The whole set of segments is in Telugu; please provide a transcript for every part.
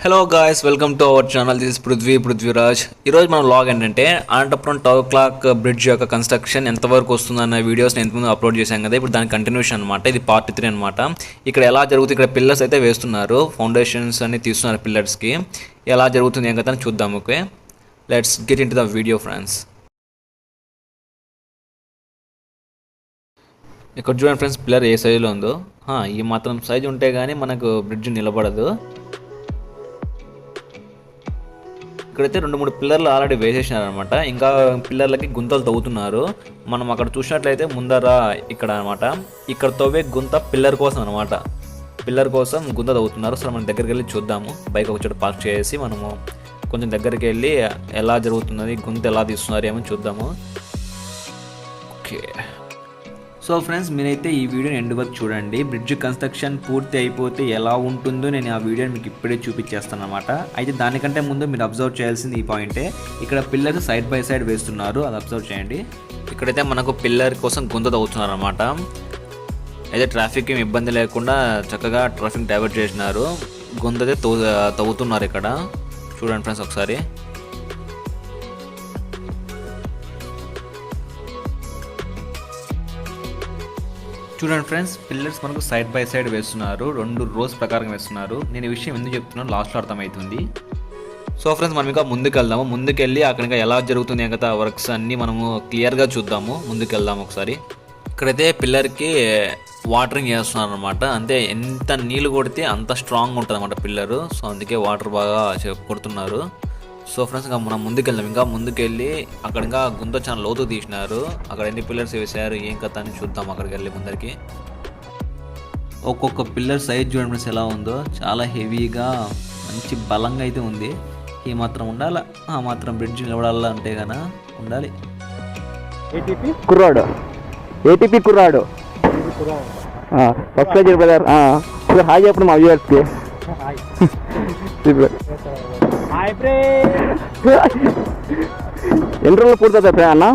Hello guys, welcome to our channel. This is Prithviraj. ఈరోజు మన వ్లాగ్ ఏంటంటే అనంతపురం టవర్ క్లాక్ బ్రిడ్జ్ యొక్క కన్స్ట్రక్షన్ ఎంతవరకు వస్తుందన్న వీడియోస్ నేను ముందు అప్లోడ్ చేశాం కదా. ఇప్పుడు దాని కంటిన్యూషన్ అనమాట. ఇది Part-3 అనమాట. ఇక్కడ ఎలా జరుగుతుంది, ఇక్కడ పిల్లర్స్ అయితే వేస్తున్నారు, ఫౌండేషన్స్ అన్ని తీస్తున్నారు పిల్లర్స్కి. ఎలా జరుగుతుంది ఏం కదా అని చూద్దాం. Okay, let's get in to the video friends. ఇక్కడ చూడండి ఫ్రెండ్స్, పిల్లర్ ఏ సైజులో ఉందో. ఈ మాత్రం సైజు ఉంటే కానీ మనకు బ్రిడ్జ్ నిలబడదు. ఇక్కడైతే 2-3 పిల్లర్లు ఆల్రెడీ వేసేసినారు అనమాట. ఇంకా పిల్లర్లకి గుంతలు తవ్వుతున్నారు. మనం అక్కడ చూసినట్లయితే ముందర ఇక్కడ అనమాట, ఇక్కడ తవ్వే గుంత పిల్లర్ కోసం అనమాట. పిల్లర్ కోసం గుంత తవ్వుతున్నారు. సో మనం దగ్గరికి వెళ్ళి చూద్దాము. బైక్ ఒక చోట పార్క్ చేసి మనము కొంచెం దగ్గరికి వెళ్ళి ఎలా జరుగుతున్నది, గుంత ఎలా తీస్తున్నారు ఏమో చూద్దాము. ఓకే, సో ఫ్రెండ్స్, మీరైతే ఈ వీడియోని ఎండ్ వరకు చూడండి. బ్రిడ్జ్ కన్స్ట్రక్షన్ పూర్తి అయిపోతే ఎలా ఉంటుందో నేను ఆ వీడియోని మీకు ఇప్పుడే చూపించేస్తాను అనమాట. అయితే దానికంటే ముందు మీరు అబ్జర్వ్ చేయాల్సింది ఈ పాయింటే, ఇక్కడ పిల్లర్స్ సైడ్ బై సైడ్ వేస్తున్నారు, అది అబ్జర్వ్ చేయండి. ఇక్కడైతే మనకు పిల్లర్ కోసం గుంత తవ్వుతున్నారు అనమాట. అయితే ట్రాఫిక్ ఏమి ఇబ్బంది లేకుండా చక్కగా ట్రాఫిక్ డైవర్ట్ చేసినారు. గుంత అయితే తవ్వుతున్నారు ఇక్కడ. చూడండి ఫ్రెండ్స్ ఒకసారి. చూడండి ఫ్రెండ్స్, పిల్లర్స్ మనకు సైడ్ బై సైడ్ వేస్తున్నారు, 2 రోస్ ప్రకారం వేస్తున్నారు. నేను ఈ విషయం ఎందుకు చెప్తున్నాను లాస్ట్లో అర్థమవుతుంది. సో ఫ్రెండ్స్, మనం ఇంకా ముందుకు వెళ్దాము. ముందుకెళ్ళి అక్కడ ఇంకా ఎలా జరుగుతుంది కదా వర్క్స్ అన్నీ మనము క్లియర్గా చూద్దాము. ముందుకు వెళ్దాము ఒకసారి. ఇక్కడైతే పిల్లర్కి వాటరింగ్ చేస్తున్నారు అనమాట. అంటే ఎంత నీళ్ళు కొడితే అంత స్ట్రాంగ్ ఉంటుంది అనమాట పిల్లరు. సో అందుకే వాటర్ బాగా కొడుతున్నారు. సో ఫ్రెండ్స్, ఇంకా మనం ముందుకెళ్దాం. ఇంకా ముందుకెళ్ళి అక్కడ ఇంకా గుంత చాలా లోతు తీసినారు. అక్కడ ఎన్ని పిల్లర్స్ వేసారు ఏం కథ అని చూద్దాం అక్కడికి వెళ్ళి ముందరికి. ఒక్కొక్క పిల్లర్ సైజ్ చూడండి ఫ్రెండ్స్ ఎలా ఉందో. చాలా హెవీగా మంచి బలంగా అయితే ఉంది. ఈ మాత్రం ఉండాలా, ఆ మాత్రం బ్రిడ్జ్ నిలబడాలా అంటే కన్నా ఉండాలి. ఏటీపీ కుర్రాడు సబ్స్క్రైబ్ బ్రదర్. హాయ్ చెప్పండి మా వ్యూవర్స్కి. ఎన్ని రోజులు పూర్తవుతాయి అన్న?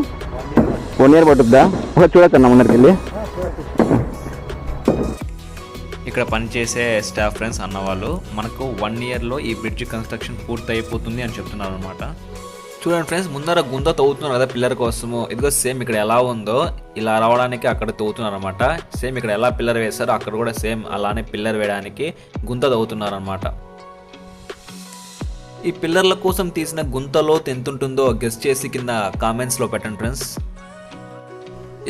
1 year పట్టుద్దా? చూడొచ్చు అన్న ముందరికి వెళ్ళి. ఇక్కడ పనిచేసే స్టాఫ్ ఫ్రెండ్స్ అన్నవాళ్ళు మనకు 1 yearలో ఈ బ్రిడ్జ్ కన్స్ట్రక్షన్ పూర్తి అయిపోతుంది అని చెప్తున్నారు అనమాట. చూడండి ఫ్రెండ్స్, ముందర గుంత తవ్వుతున్నారు కదా పిల్లర్ కోసము. ఇదిగో సేమ్ ఇక్కడ ఎలా ఉందో ఇలా రావడానికి అక్కడ తవ్వుతున్నారు అనమాట. సేమ్ ఇక్కడ ఎలా పిల్లర్ వేస్తారో అక్కడ కూడా సేమ్ అలానే పిల్లర్ వేయడానికి గుంత తవ్వుతున్నారు అనమాట. ఈ పిల్లర్ల కోసం తీసిన గుంతలో ఎంతుంటుందో గెస్ చేసి కింద కామెంట్స్లో పెట్టండి ఫ్రెండ్స్.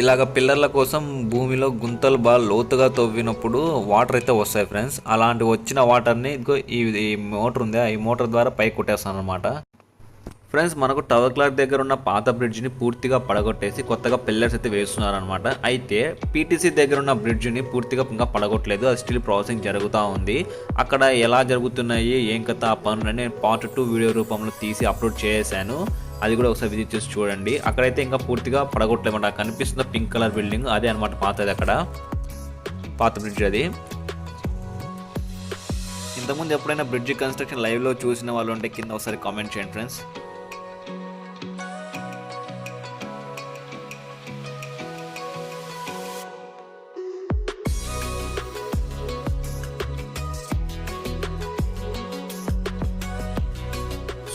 ఇలాగ పిల్లర్ల కోసం భూమిలో గుంతలు బాగా లోతుగా తవ్వినప్పుడు వాటర్ అయితే వస్తాయి ఫ్రెండ్స్. అలాంటి వచ్చిన వాటర్ని ఇదిగో ఈ మోటార్ ఉంది, ఈ మోటార్ ద్వారా పైకి కొట్టేస్తాను అనమాట. ఫ్రెండ్స్, మనకు టవర్ క్లాక్ దగ్గర ఉన్న పాత బ్రిడ్జ్ని పూర్తిగా పడగొట్టేసి కొత్తగా పిల్లర్స్ అయితే వేస్తున్నారనమాట. అయితే పీటీసీ దగ్గర ఉన్న బ్రిడ్జ్ని పూర్తిగా ఇంకా పడగొట్టలేదు, అది స్టిల్ ప్రాసెసింగ్ జరుగుతూ ఉంది. అక్కడ ఎలా జరుగుతున్నాయి ఏం కథ ఆ పనులని నేను Part-2 వీడియో రూపంలో తీసి అప్లోడ్ చేశాను. అది కూడా ఒకసారి విజిట్ చేసి చూడండి. అక్కడైతే ఇంకా పూర్తిగా పడగొట్టలేమాట. కనిపిస్తున్న పింక్ కలర్ బిల్డింగ్ అదే అనమాట పాతది, అక్కడ పాత బ్రిడ్జ్ అది. ఇంతకుముందు ఎప్పుడైనా బ్రిడ్జ్ కన్స్ట్రక్షన్ లైవ్లో చూసిన వాళ్ళు ఉంటే కింద ఒకసారి కామెంట్ చేయండి ఫ్రెండ్స్.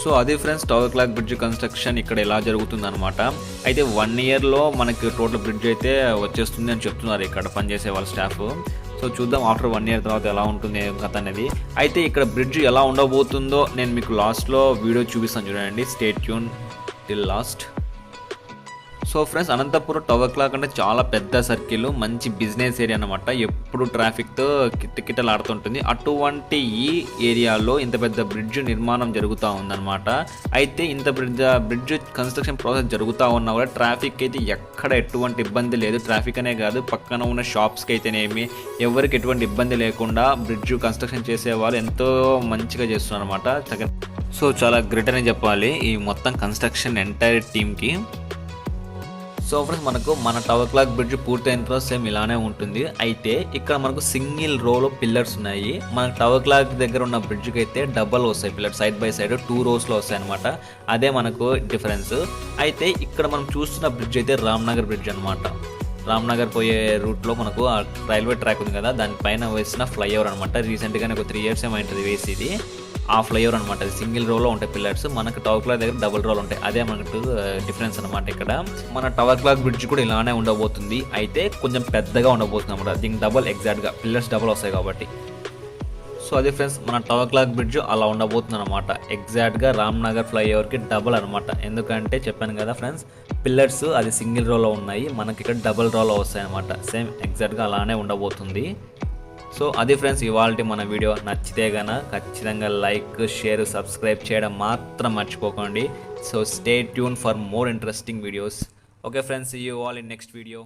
సో అది friends, tower clock bridge construction ఇక్కడ ఎలా జరుగుతుంది అనమాట. అయితే 1 yearలో మనకి టోటల్ బ్రిడ్జ్ అయితే వచ్చేస్తుంది అని చెప్తున్నారు ఇక్కడ పనిచేసే వాళ్ళ స్టాఫ్. సో చూద్దాం ఆఫ్టర్ 1 year తర్వాత ఎలా ఉంటుంది కథ అనేది. అయితే ఇక్కడ బ్రిడ్జ్ ఎలా ఉండబోతుందో నేను మీకు లాస్ట్లో వీడియో చూపిస్తాను, చూడండి. Stay tune till last. So friends, Anantapuram tower clock అంటే చాలా పెద్ద సర్కిల్, మంచి బిజినెస్ ఏరియా అనమాట. ఎప్పుడు ట్రాఫిక్తో కిటకిటలాడుతుంటుంది. అటువంటి ఈ ఏరియాలో ఇంత పెద్ద బ్రిడ్జ్ నిర్మాణం జరుగుతూ ఉందన్నమాట. అయితే ఇంత బ్రిడ్జ్ కన్స్ట్రక్షన్ ప్రాసెస్ జరుగుతూ ఉన్నా కూడా ట్రాఫిక్ అయితే ఎక్కడ ఎటువంటి ఇబ్బంది లేదు. ట్రాఫిక్ అనే కాదు, పక్కన ఉన్న షాప్స్కి అయితేనేమి ఎవరికి ఎటువంటి ఇబ్బంది లేకుండా బ్రిడ్జ్ కన్స్ట్రక్షన్ చేసే వాళ్ళు ఎంతో మంచిగా చేస్తున్నారు అనమాట. సో చాలా గ్రేట్ అని చెప్పాలి ఈ మొత్తం కన్స్ట్రక్షన్ ఎంటైర్ టీమ్కి. సో ఫ్రెండ్స్, మనకు మన టవర్ క్లాక్ బ్రిడ్జ్ పూర్తయిన తర్వాత సేమ్ ఇలానే ఉంటుంది. అయితే ఇక్కడ మనకు సింగిల్ రోలో పిల్లర్స్ ఉన్నాయి. మన టవర్ క్లాక్ దగ్గర ఉన్న బ్రిడ్జ్కి అయితే డబల్ వస్తాయి pillars, side by side 2 rows వస్తాయి అనమాట. అదే మనకు డిఫరెన్స్. అయితే ఇక్కడ మనం చూస్తున్న బ్రిడ్జ్ అయితే రామ్నగర్ బ్రిడ్జ్ అనమాట. రామ్నగర్ పోయే రూట్లో మనకు రైల్వే ట్రాక్ ఉంది కదా, దానిపైన వేసిన ఫ్లైఓవర్ అనమాట. రీసెంట్గానే ఒక 3 years ఏమైంటుంది వేసి ఇది. ఆ ఫ్లైఓవర్ అనమాట. అది సింగిల్ రోలో ఉంటాయి పిల్లర్స్, మనకు టవర్ క్లాక్ దగ్గర డబుల్ రోల్ ఉంటాయి. అదే మనకు డిఫరెన్స్ అనమాట. ఇక్కడ మన టవర్ క్లాక్ బ్రిడ్జ్ కూడా ఇలానే ఉండబోతుంది, అయితే కొంచెం పెద్దగా ఉండబోతుంది అనమాట. దీనికి డబల్ ఎగ్జాక్ట్గా పిల్లర్స్ డబల్ వస్తాయి కాబట్టి. సో అదే ఫ్రెండ్స్, మన టవర్ క్లాక్ బ్రిడ్జ్ అలా ఉండబోతుంది అనమాట. ఎగ్జాక్ట్గా రామ్నగర్ ఫ్లైఓవర్కి డబల్ అనమాట. ఎందుకంటే చెప్పాను కదా ఫ్రెండ్స్, పిల్లర్స్ అది సింగిల్ రోలో ఉన్నాయి, మనకి ఇక్కడ డబల్ రోలో వస్తాయి అనమాట. సేమ్ ఎగ్జాక్ట్గా అలానే ఉండబోతుంది. సో అది ఫ్రెండ్స్ ఇవాళ మన వీడియో. నచ్చితే గన ఖచ్చితంగా లైక్, షేర్, సబ్స్క్రైబ్ చేయడం మాత్రం మర్చిపోకండి. So stay tune for more interesting videos. Okay friends, see you all in next video.